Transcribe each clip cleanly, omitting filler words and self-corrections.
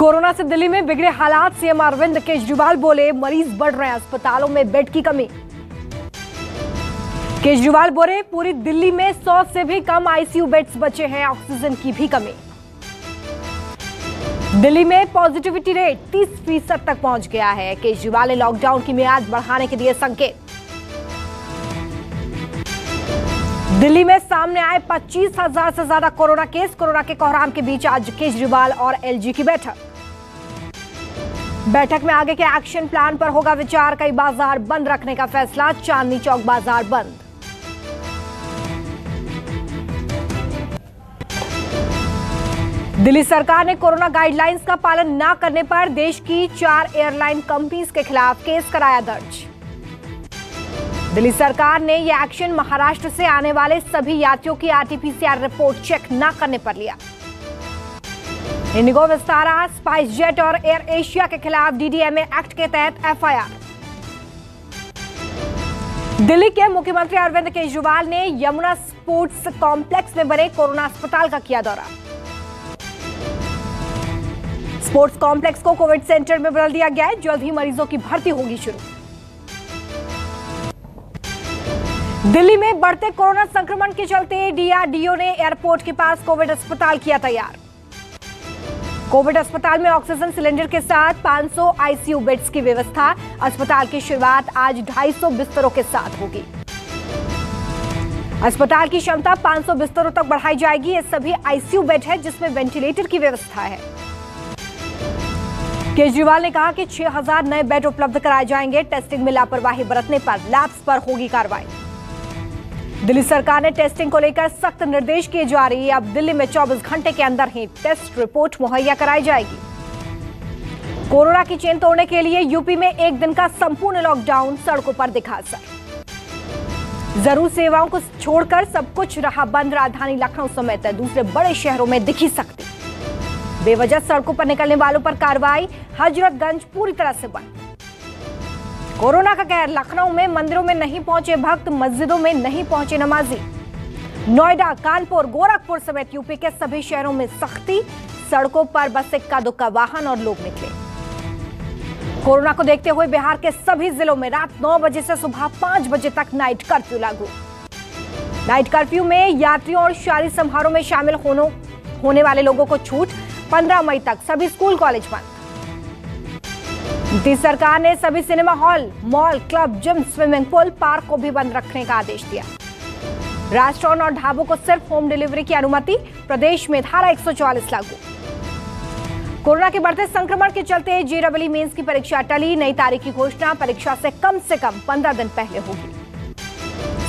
Corona से दिल्ली में बिगड़े हालात, सीएम अरविंद केजरीवाल बोले मरीज बढ़ रहे हैं, अस्पतालों में बेड की कमी। केजरीवाल बोले पूरी दिल्ली में 100 से भी कम आईसीयू बेड्स बचे हैं, ऑक्सीजन की भी कमी। दिल्ली में पॉजिटिविटी रेट 30% तक पहुंच गया है। केजरीवाल ने लॉकडाउन की मियाद बढ़ाने के दिए संकेत। दिल्ली में सामने आए 25,000 से ज्यादा कोरोना केस। कोरोना के कोहराम के बीच आज केजरीवाल और एलजी की बैठक में आगे के एक्शन प्लान पर होगा विचार। कई बाजार बंद रखने का फैसला, चांदनी चौक बाजार बंद। दिल्ली सरकार ने कोरोना गाइडलाइंस का पालन न करने पर देश की 4 एयरलाइन कंपनीज के खिलाफ केस कराया दर्ज। दिल्ली सरकार ने यह एक्शन महाराष्ट्र से आने वाले सभी यात्रियों की आरटीपीसीआर रिपोर्ट चेक न करने पर लिया। इंडिगो, विस्तारा, स्पाइस जेट और एयर एशिया के खिलाफ डीडीएमए एक्ट के तहत एफआईआर। दिल्ली के मुख्यमंत्री अरविंद केजरीवाल ने यमुना स्पोर्ट्स कॉम्प्लेक्स में बने कोरोना अस्पताल का किया दौरा। स्पोर्ट्स कॉम्प्लेक्स को कोविड सेंटर में बदल दिया गया है, जल्द ही मरीजों की भर्ती होगी शुरू। दिल्ली में बढ़ते कोरोना संक्रमण के चलते डीआरडीओ ने एयरपोर्ट के पास कोविड अस्पताल किया तैयार। कोविड अस्पताल में ऑक्सीजन सिलेंडर के साथ 500 आईसीयू बेड्स की व्यवस्था। अस्पताल की शुरुआत आज 250 बिस्तरों के साथ होगी। अस्पताल की क्षमता 500 बिस्तरों तक बढ़ाई जाएगी। ये सभी आईसीयू बेड है जिसमें वेंटिलेटर की व्यवस्था है। केजरीवाल ने कहा कि 6000 नए बेड उपलब्ध कराए जाएंगे। टेस्टिंग में लापरवाही बरतने पर लैब्स पर होगी कार्रवाई। दिल्ली सरकार ने टेस्टिंग को लेकर सख्त निर्देश किए जा रही है। अब दिल्ली में 24 घंटे के अंदर ही टेस्ट रिपोर्ट मुहैया कराई जाएगी। कोरोना की चेन तोड़ने के लिए यूपी में एक दिन का संपूर्ण लॉकडाउन, सड़कों पर दिखा असर। जरूर सेवाओं को छोड़कर सब कुछ रहा बंद। राजधानी लखनऊ समेत दूसरे बड़े शहरों में दिखी सख्ती। बेवजह सड़कों पर निकलने वालों पर कार्रवाई। हजरतगंज पूरी तरह से बंद। कोरोना का कहर, लखनऊ में मंदिरों में नहीं पहुंचे भक्त, मस्जिदों में नहीं पहुंचे नमाजी। नोएडा, कानपुर, गोरखपुर समेत यूपी के सभी शहरों में सख्ती। सड़कों पर बस इक्का दुक्का वाहन और लोग निकले। कोरोना को देखते हुए बिहार के सभी जिलों में रात 9 बजे से सुबह 5 बजे तक नाइट कर्फ्यू लागू। नाइट कर्फ्यू में यात्रियों और शादी समारोह में शामिल होने वाले लोगों को छूट। 15 मई तक सभी स्कूल कॉलेज बंद। नीतीश सरकार ने सभी cinema hall, mall, club, gym, swimming pool, park को भी बंद रखने का आदेश दिया। रेस्टोरेंट और ढाबों को सिर्फ होम डिलीवरी की अनुमति। प्रदेश में धारा 144 लागू। कोरोना के बढ़ते संक्रमण के चलते जेईई मेंस की परीक्षा टली। नई तारीख की घोषणा परीक्षा से कम 15 दिन पहले होगी।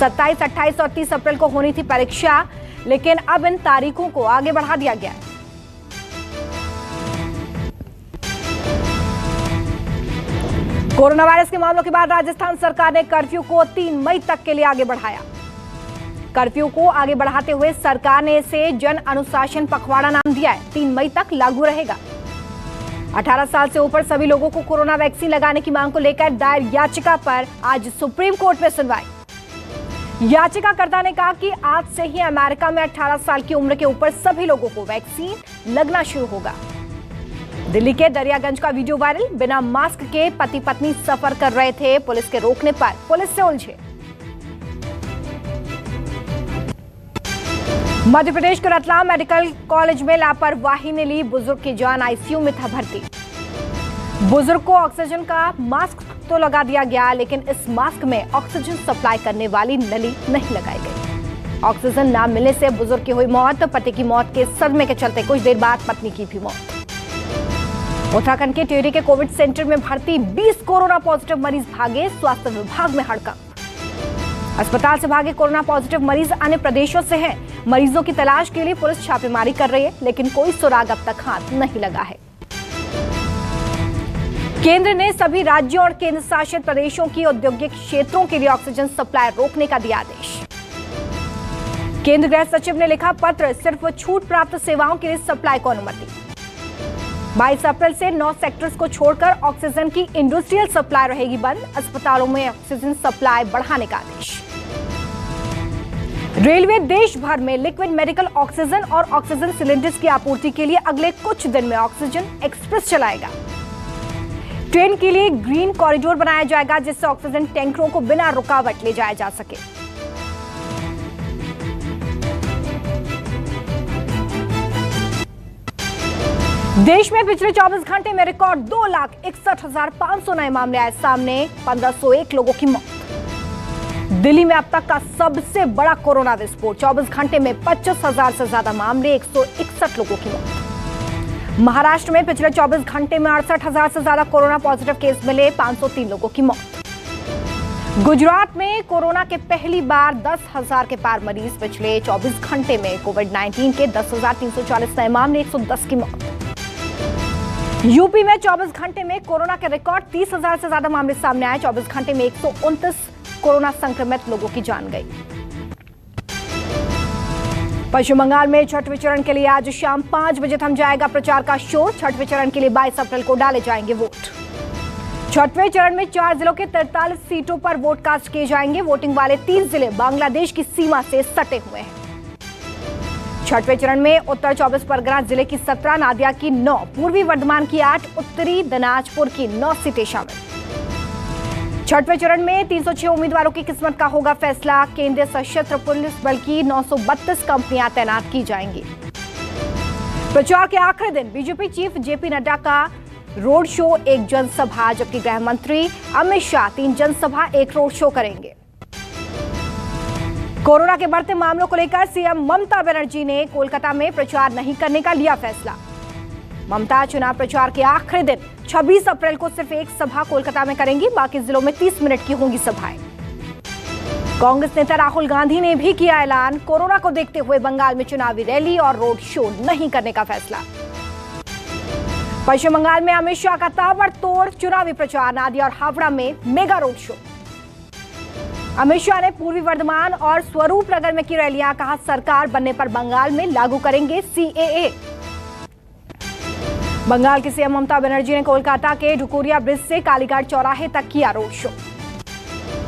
27, 28 और 30 अप्रैल को होनी थी परीक्षा, लेकिन अब इन तारीखों को आगे बढ़ा दिया गया है। कोरोना वायरस के मामलों के बाद राजस्थान सरकार ने कर्फ्यू को 3 मई तक के लिए आगे बढ़ाया। कर्फ्यू को आगे बढ़ाते हुए सरकार ने इसे जन अनुशासन पखवाड़ा नाम दिया है। 3 मई तक लागू रहेगा। 18 साल से ऊपर सभी लोगों को कोरोना वैक्सीन लगाने की मांग को लेकर दायर याचिका पर आज सुप्रीम कोर्ट में सुनवाई। याचिकाकर्ता ने कहा कि आज से ही अमेरिका में 18 साल की उम्र के ऊपर सभी लोगों को वैक्सीन लगना शुरू होगा। दिल्ली के दरियागंज का वीडियो वायरल। बिना मास्क के पति पत्नी सफर कर रहे थे, पुलिस के रोकने पर पुलिस से उलझे। मध्य प्रदेश के रतलाम मेडिकल कॉलेज में लापरवाही ने ली बुजुर्ग की जान। आईसीयू में था भर्ती। बुजुर्ग को ऑक्सीजन का मास्क तो लगा दिया गया, लेकिन इस मास्क में ऑक्सीजन सप्लाई करने वाली नली नहीं लगाई गई। ऑक्सीजन न मिलने से बुजुर्ग की हुई मौत। पति की मौत के सदमे के चलते कुछ देर बाद पत्नी की भी मौत। उत्तराखंड के टिहरी के कोविड सेंटर में भर्ती 20 कोरोना पॉजिटिव मरीज भागे। स्वास्थ्य विभाग में हड़कंप। अस्पताल से भागे कोरोना पॉजिटिव मरीज अन्य प्रदेशों से हैं। मरीजों की तलाश के लिए पुलिस छापेमारी कर रही है, लेकिन कोई सुराग अब तक हाथ नहीं लगा है। केंद्र ने सभी राज्यों और केंद्र शासित प्रदेशों की औद्योगिक क्षेत्रों के लिए ऑक्सीजन सप्लाई रोकने का दिया आदेश। केंद्र गृह सचिव ने लिखा पत्र, सिर्फ छूट प्राप्त सेवाओं के लिए सप्लाई को अनुमति। 22 अप्रैल से 9 सेक्टर्स को छोड़कर ऑक्सीजन की इंडस्ट्रियल सप्लाई रहेगी बंद। अस्पतालों में ऑक्सीजन सप्लाई बढ़ाने का आदेश। रेलवे देश भर में लिक्विड मेडिकल ऑक्सीजन और ऑक्सीजन सिलेंडर्स की आपूर्ति के लिए अगले कुछ दिन में ऑक्सीजन एक्सप्रेस चलाएगा। ट्रेन के लिए ग्रीन कॉरिडोर बनाया जाएगा जिससे ऑक्सीजन टैंकरों को बिना रुकावट ले जाया जा सके। देश में पिछले 24 घंटे में रिकॉर्ड 2,61,500 नए मामले आए सामने, 1501 लोगों की मौत। दिल्ली में अब तक का सबसे बड़ा कोरोना विस्फोट, 24 घंटे में 25,000 से ज्यादा मामले, 161 लोगों की मौत। महाराष्ट्र में पिछले 24 घंटे में 68,000 से ज्यादा कोरोना पॉजिटिव केस मिले, 503 लोगों की मौत। गुजरात में कोरोना के पहली बार 10,000 के पार मरीज, पिछले 24 घंटे में कोविड-19 के 10,340 नए मामले, 110 की मौत। यूपी में 24 घंटे में कोरोना के रिकॉर्ड 30,000 से ज्यादा मामले सामने आए, 24 घंटे में 129 कोरोना संक्रमित लोगों की जान गई। पश्चिम बंगाल में छठवें चरण के लिए आज शाम 5 बजे थम जाएगा प्रचार का शोर। छठवें चरण के लिए 22 अप्रैल को डाले जाएंगे वोट। छठवें चरण में 4 जिलों के 43 सीटों पर वोट कास्ट किए जाएंगे। वोटिंग वाले 3 जिले बांग्लादेश की सीमा से सटे हुए हैं। छठवें चरण में उत्तर 24 परगना जिले की 17, नादिया की 9, पूर्वी वर्धमान की 8, उत्तरी दिनाजपुर की 9 सीटें शामिल। छठवें चरण में 306 उम्मीदवारों की किस्मत का होगा फैसला। केंद्रीय सशस्त्र पुलिस बल की 932 कंपनियां तैनात की जाएंगी। प्रचार के आखिरी दिन बीजेपी चीफ जेपी नड्डा का रोड शो, एक जनसभा, जबकि गृह मंत्री अमित शाह 3 जनसभा, 1 रोड शो करेंगे। कोरोना के बढ़ते मामलों को लेकर सीएम ममता बनर्जी ने कोलकाता में प्रचार नहीं करने का लिया फैसला। ममता चुनाव प्रचार के आखिरी दिन 26 अप्रैल को सिर्फ 1 सभा कोलकाता में करेंगी, बाकी जिलों में 30 मिनट की होंगी सभाएं। कांग्रेस नेता राहुल गांधी ने भी किया ऐलान, कोरोना को देखते हुए बंगाल में चुनावी रैली और रोड शो नहीं करने का फैसला। पश्चिम बंगाल में अमित शाह का ताबड़तोड़ चुनावी प्रचार, नादिया और हावड़ा में mega road show. Amit Shah ने पूर्वी वर्धमान और स्वरूप नगर में की रैलियां, कहा सरकार बनने पर बंगाल में लागू करेंगे सीएए। बंगाल की सीएम ममता बनर्जी ने कोलकाता के ढुकुरिया ब्रिज से कालीघाट चौराहे तक किया रोड शो।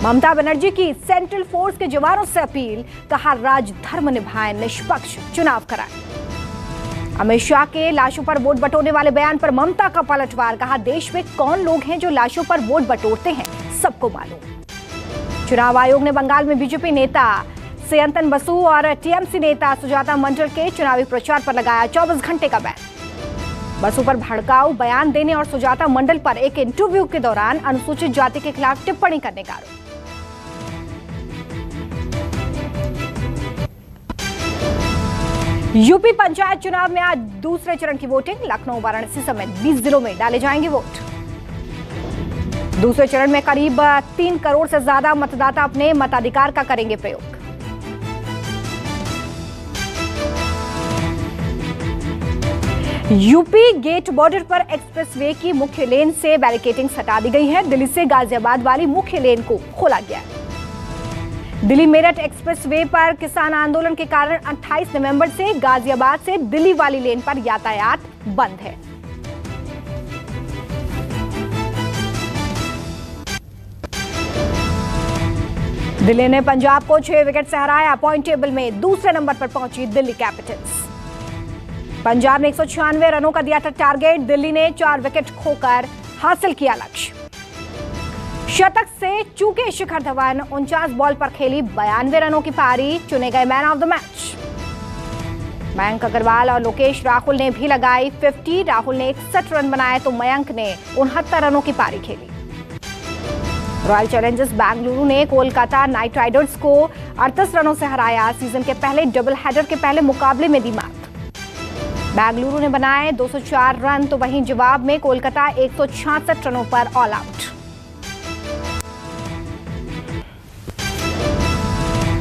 ममता बनर्जी की सेंट्रल फोर्स के जवानों से अपील, कहा राजधर्म निभाएं, निष्पक्ष चुनाव कराएं। अमित शाह के लाशों पर वोट बटोरने वाले बयान पर ममता का पलटवार, कहा देश में कौन लोग हैं जो लाशों पर वोट बटोरते हैं, सबको मालूम। चुनाव आयोग ने बंगाल में बीजेपी नेता सयंतन बसु और टीएमसी नेता सुजाता मंडल के चुनावी प्रचार पर लगाया 24 घंटे का बैन। बसु पर भड़काऊ बयान देने और सुजाता मंडल पर एक इंटरव्यू के दौरान अनुसूचित जाति के खिलाफ टिप्पणी करने का आरोप। यूपी पंचायत चुनाव में आज दूसरे चरण की वोटिंग, लखनऊ, वाराणसी समेत 20 जिलों में डाले जाएंगे वोट। दूसरे चरण में करीब 3 करोड़ से ज्यादा मतदाता अपने मताधिकार का करेंगे प्रयोग। यूपी गेट बॉर्डर पर एक्सप्रेसवे की मुख्य लेन से बैरिकेडिंग हटा दी गई है। दिल्ली से गाजियाबाद वाली मुख्य लेन को खोला गया है। दिल्ली मेरठ एक्सप्रेसवे पर किसान आंदोलन के कारण 28 नवंबर से गाजियाबाद से दिल्ली वाली लेन पर यातायात बंद है। दिल्ली ने पंजाब को 6 विकेट से हराया। पॉइंट टेबल में दूसरे नंबर पर पहुंची दिल्ली कैपिटल्स। पंजाब ने 196 रनों का दिया था टारगेट, दिल्ली ने 4 विकेट खोकर हासिल किया लक्ष्य। शतक से चूके शिखर धवन, 49 बॉल पर खेली 92 रनों की पारी, चुने गए man of the match. Mayank Agarwal और लोकेश राहुल ने भी लगाई 50। राहुल ने 61 रन बनाए तो मयंक ने 69 रनों की पारी खेली। रॉयल चैलेंजर्स बेंगलुरु ने कोलकाता नाइट राइडर्स को 38 रनों से हराया। सीजन के पहले डबल हेडर के पहले मुकाबले में दी मात। बेंगलुरु ने बनाए 204 रन तो वहीं जवाब में कोलकाता 166 रनों पर ऑल आउट।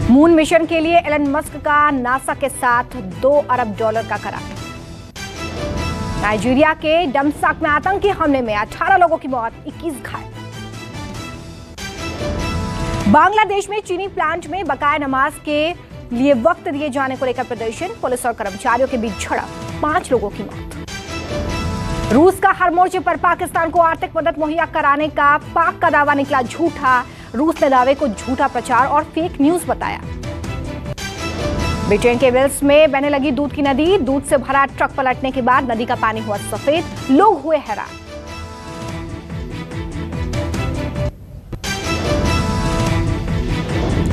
मून मिशन के लिए एलन मस्क का नासा के साथ $2 अरब का करार। नाइजीरिया के डमसाक में आतंकी हमले में 18 लोगों की मौत, 21 घायल। बांग्लादेश में चीनी प्लांट में बकाया नमाज के लिए वक्त दिए जाने को लेकर प्रदर्शन, पुलिस और कर्मचारियों के बीच झड़प, 5 लोगों की मौत। रूस का हर मोर्चे पर पाकिस्तान को आर्थिक मदद मुहैया कराने का पाक का दावा निकला झूठा। रूस ने दावे को झूठा प्रचार और फेक न्यूज बताया। ब्रिटेन के वेल्स में बहने लगी दूध की नदी। दूध से भरा ट्रक पलटने के बाद नदी का पानी हुआ सफेद, लोग हुए हैरान।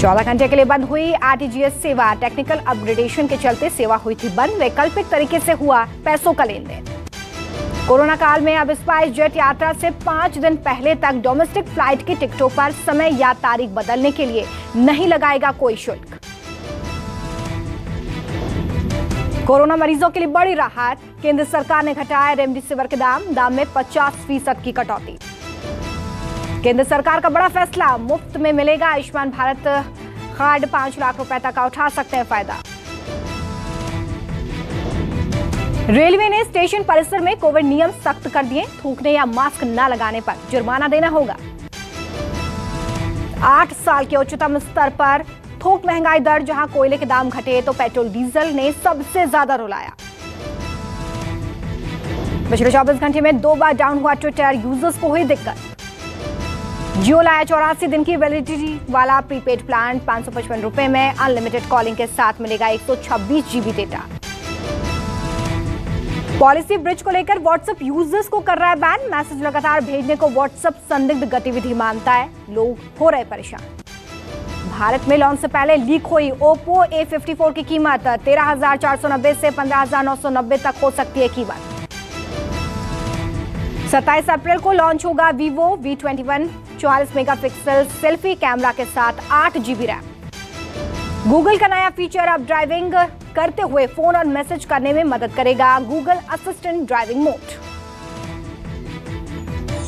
चौदह घंटे के लिए बंद हुई आरटीजीएस सेवा। टेक्निकल अपग्रेडेशन के चलते सेवा हुई थी बंद। वैकल्पिक तरीके से हुआ पैसों का लेन देन। कोरोना काल में अब स्पाइस जेट यात्रा से 5 दिन पहले तक डोमेस्टिक फ्लाइट की टिकटों पर समय या तारीख बदलने के लिए नहीं लगाएगा कोई शुल्क। कोरोना मरीजों के लिए बड़ी राहत। केंद्र सरकार ने घटाया रेमडेसिविर के दाम में 50% की कटौती। केंद्र सरकार का बड़ा फैसला, मुफ्त में मिलेगा आयुष्मान भारत कार्ड। 5 लाख रुपए तक का उठा सकते हैं फायदा। रेलवे ने स्टेशन परिसर में कोविड नियम सख्त कर दिए। थूकने या मास्क न लगाने पर जुर्माना देना होगा। 8 साल के उच्चतम स्तर पर थोक महंगाई दर। जहां कोयले के दाम घटे तो पेट्रोल डीजल ने सबसे ज्यादा रुलाया। पिछले 24 घंटे में 2 बार डाउन हुआ ट्विटर। यूजर्स को हुई दिक्कत। जियो लाया 84 दिन की वैलिडिटी वाला प्रीपेड प्लान। 555 रुपए में अनलिमिटेड कॉलिंग के साथ मिलेगा 126 जीबी डेटा। पॉलिसी ब्रिज को लेकर व्हाट्सएप यूजर्स को कर रहा है बैन। मैसेज लगातार भेजने को व्हाट्सएप संदिग्ध गतिविधि मानता है। लोग हो रहे परेशान। भारत में लॉन्च से पहले लीक हुई ओप्पो A54 की कीमत 13,490 से 15,990 तक हो सकती है कीमत। 27 अप्रैल को लॉन्च होगा Vivo V21 44 megapixel selfie camera के साथ 8 GB रैम। गूगल का नया फीचर अब ड्राइविंग करते हुए फोन और मैसेज करने में मदद करेगा। Google assistant driving mode.